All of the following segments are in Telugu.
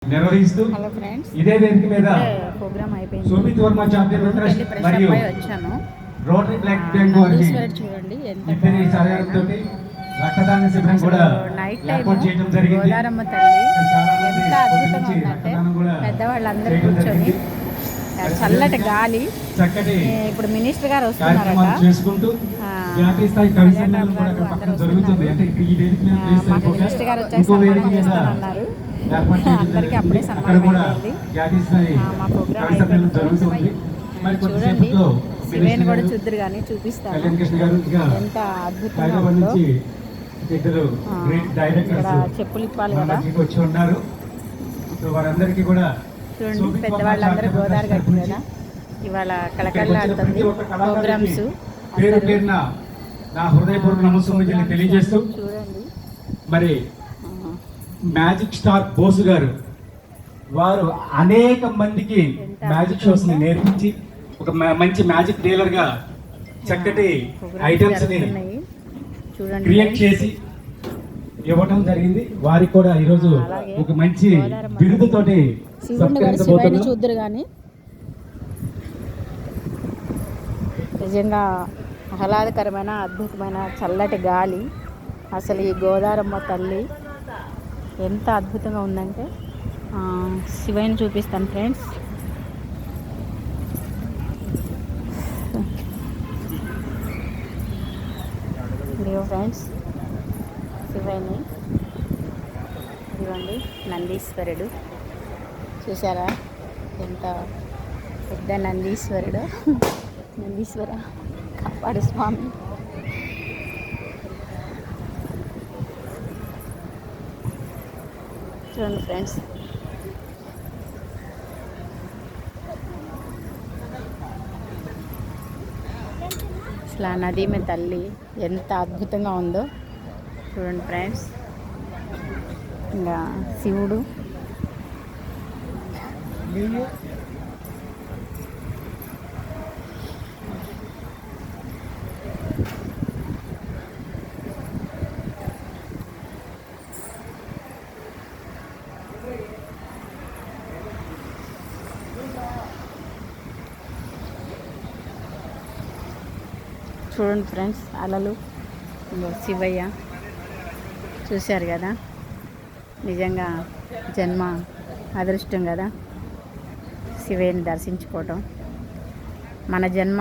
నిర్వహిస్తూ ఇదే వేదిక మీద ప్రోగ్రామ్ అయిపోయింది. సోమిత్ వర్మ చారిటబుల్ ట్రస్ట్ మరియు వచ్చాను. రోటరీ బ్లాక్ బ్యాంక్ వారికి చూడండి ఇద్దరి సహాయంతో రక్తదాన శిబిరం కూడా ఏర్పాటు చేయడం జరిగింది. గోదారమ్మ తల్లి ఎంత అద్భుతంగా ఉందంటే పెద్దవాళ్ళందరూ కూర్చొని చల్లటి గాలి. చక్కటి ఇప్పుడు మినిస్టర్ గారు వస్తున్నారట చేసుకుంటూ జాతీయ స్థాయి కవి సమ్మేళనం కూడా అక్కడ పక్కన జరుగుతుంది. అంటే ఈ వేదిక మీద ప్లేస్ మాకు మినిస్టర్ గారు వచ్చేసి అన్నారు. అందరికీ అప్పుడే సన్మానం అయింది. మా ప్రోగ్రామ్ అయిపోయింది. చూడండి శివేని కూడా చూద్దరు కానీ చూపిస్తాను ఎంత అద్భుతంగా ఉందో. ఇక్కడ చెప్పులు ఇప్పాలి కదా వారందరికీ కూడా చూడండి. పెద్దవాళ్ళందరూ గోదావరి గట్టు కదా ఇవాళ కళకళలాడుతుంది ప్రోగ్రామ్స్. పేరు పేరున నా హృదయపూర్వక నమస్కారం తెలియజేస్తూ చూడండి మరి మ్యాజిక్ స్టార్ బోసు గారు వారు అనేక మందికి మ్యాజిక్ షోస్ ని నేర్పించి ఒక మంచి మ్యాజిక్ డీలర్ గా చక్కటి ఐటమ్స్ ని క్రియేట్ చేసి ఇవ్వడం జరిగింది. వారికి కూడా ఈరోజు ఒక మంచి బిరుదుతోటి చూద్దరు కానీ నిజంగా ఆహ్లాదకరమైన అద్భుతమైన చల్లటి గాలి. అసలు ఈ గోదారమ్మ తల్లి ఎంత అద్భుతంగా ఉందంటే శివయ్యని చూపిస్తాను ఫ్రెండ్స్. ఇదిగో ఫ్రెండ్స్ శివయ్యని ఇదిగోండి. నందీశ్వరుడు చూసారా ఎంత పెద్ద నందీశ్వరుడు. నందీశ్వర కాపాడు స్వామి. చూడండి ఫ్రెండ్స్ అసలు ఆ నది మీద తల్లి ఎంత అద్భుతంగా ఉందో చూడండి ఫ్రెండ్స్. ఇంకా శివుడు చూడండి ఫ్రెండ్స్ అలలు. శివయ్య చూశారు కదా నిజంగా జన్మ అదృష్టం కదా శివయ్యని దర్శించుకోవటం. మన జన్మ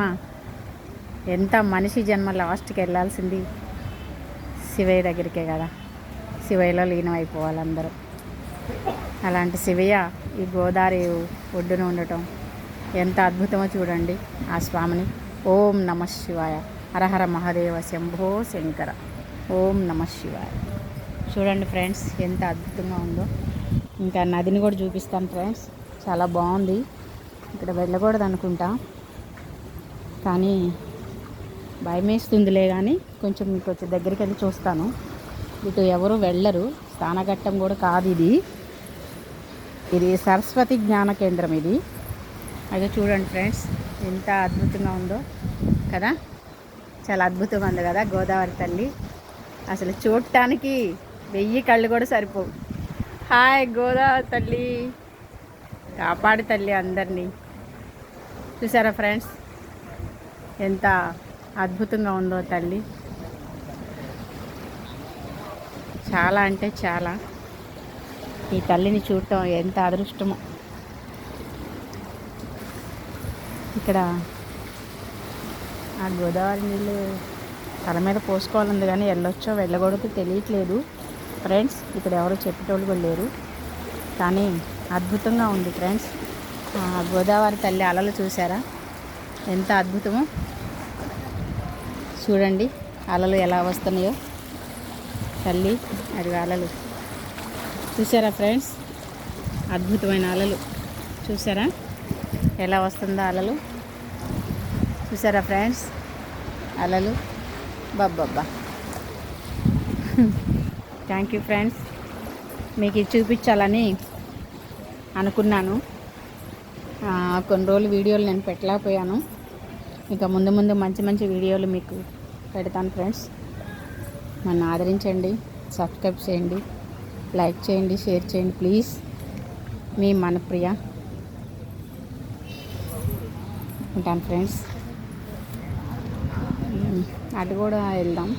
ఎంత మనిషి జన్మ లాస్ట్కి వెళ్ళాల్సింది శివయ్య దగ్గరికే కదా. శివయ్యలో లీనం అయిపోవాలి అందరూ. అలాంటి శివయ్య ఈ గోదావరి ఒడ్డున ఉండటం ఎంత అద్భుతమో చూడండి. ఆ స్వామిని ఓం నమ శివాయ, హరహర మహాదేవ, శంభో శంకర, ఓం నమ శివాయ. చూడండి ఫ్రెండ్స్ ఎంత అద్భుతంగా ఉందో. ఇంకా నదిని కూడా చూపిస్తాను ఫ్రెండ్స్. చాలా బాగుంది. ఇక్కడ వెళ్ళకూడదు అనుకుంటా కానీ భయం వేస్తుందిలే, కానీ కొంచెం దగ్గరికి వెళ్ళి చూస్తాను. ఇటు ఎవరు వెళ్ళరు. స్నానఘట్టం కూడా కాదు ఇది. ఇది సరస్వతి జ్ఞాన కేంద్రం ఇది. అయితే చూడండి ఫ్రెండ్స్ ఎంత అద్భుతంగా ఉందో కదా. చాలా అద్భుతంగా ఉంది కదా గోదావరి తల్లి. అసలు చూడటానికి 1000 కళ్ళు కూడా సరిపోవు. హాయ్ గోదావరి తల్లి, కాపాడు తల్లి అందరినీ. చూసారా ఫ్రెండ్స్ ఎంత అద్భుతంగా ఉందో తల్లి. చాలా అంటే చాలా. ఈ తల్లిని చూడటం ఎంత అదృష్టమో. ఇక్కడ ఆ గోదావరి నీళ్ళు తల మీద పోసుకోవాలంది కానీ వెళ్ళొచ్చో వెళ్ళకూడదో తెలియట్లేదు ఫ్రెండ్స్. ఇక్కడ ఎవరు చెప్పేటోళ్ళు కూడా లేరు కానీ అద్భుతంగా ఉంది ఫ్రెండ్స్. గోదావరి తల్లి అలలు చూసారా ఎంత అద్భుతమో. చూడండి అలలు ఎలా వస్తున్నాయో తల్లి. అది అలలు చూసారా ఫ్రెండ్స్, అద్భుతమైన అలలు చూసారా ఎలా వస్తుందో అలలు. చూసారా ఫ్రెండ్స్ అలలు. బాబ్బా థ్యాంక్ యూ ఫ్రెండ్స్. మీకు ఇది చూపించాలని అనుకున్నాను. కొన్ని రోజులు వీడియోలు నేను పెట్టలేకపోయాను. ఇంకా ముందు ముందు మంచి మంచి వీడియోలు మీకు పెడతాను ఫ్రెండ్స్. నన్ను ఆదరించండి, సబ్స్క్రైబ్ చేయండి, లైక్ చేయండి, షేర్ చేయండి ప్లీజ్. మీ మనప్రియ. ఉంటాను ఫ్రెండ్స్. అటు కూడా వెళ్దాం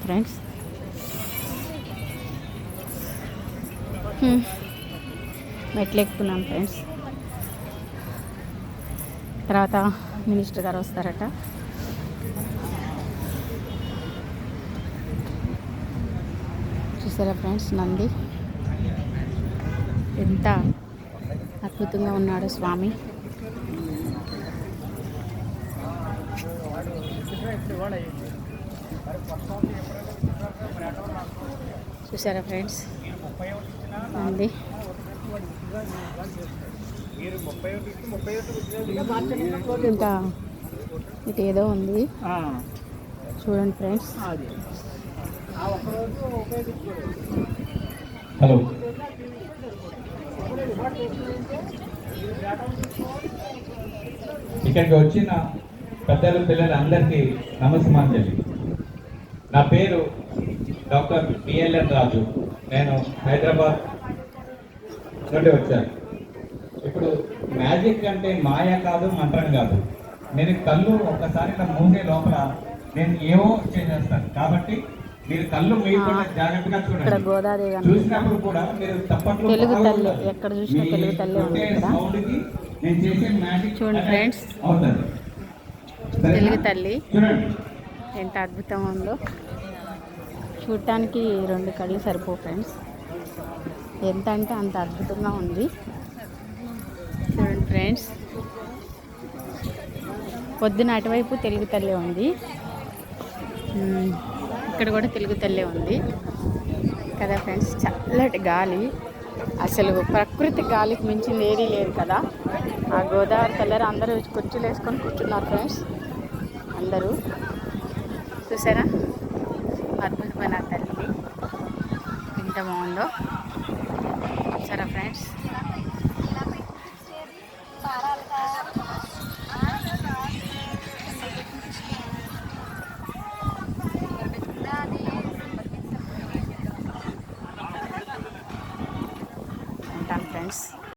ఫ్రెండ్స్. మెట్లు ఎక్కుతున్నాం ఫ్రెండ్స్. తర్వాత మినిస్టర్ గారు వస్తారట. చూసారా ఫ్రెండ్స్, నంది ఎంత అద్భుతంగా ఉన్నాడు స్వామి. చూసారా ఫ్రెండ్స్, నంది. ఇంకా ఇటు ఏదో ఉంది చూడండి ఫ్రెండ్స్. హలో, ఇక్కడికి వచ్చిన పెద్దలు పిల్లలు అందరికీ నమస్కారం. నా పేరు డాక్టర్ బిఎల్ఎన్ రాజు. నేను హైదరాబాద్ నుండి వచ్చాను. ఇప్పుడు మ్యాజిక్ అంటే మాయ కాదు, మంత్రం కాదు. నేను కళ్ళు ఒక్కసారి మూసే లోపల నేను ఏవో చేసేస్తాను. కాబట్టి మీరు కళ్ళు మూయకుండా జాగ్రత్తగా చూడండి. చూసినప్పుడు కూడా మీరు తప్పట్లు తెలుగు తల్లి ఎక్కడ చూసినా తెలుగు తల్లి ఉంది ఇక్కడ. నేను చేసే మ్యాజిక్ చూడండి ఫ్రెండ్స్, అవుతుంది. తెలుగు తల్లి చూడండి ఎంత అద్భుతంగా ఉందో. చూడటానికి 2 కళ్ళు సరిపో ఫ్రెండ్స్. ఎంత అంటే అంత అద్భుతంగా ఉంది. చూడండి ఫ్రెండ్స్, పొద్దున అటువైపు తెలుగు తల్లి ఉంది, ఇక్కడ కూడా తెలుగు తల్లి ఉంది కదా ఫ్రెండ్స్. చల్లటి గాలి, అసలు ప్రకృతి గాలికి మించింది ఏదీ లేదు కదా. ఆ గోదావరి కలర్ అందరూ కుర్చీలు వేసుకొని కూర్చున్నారు ఫ్రెండ్స్. అందరూ చూసారా, అద్భుతమైన తల్లి ఎంత బాగుందో. చూసారా ఫ్రెండ్స్.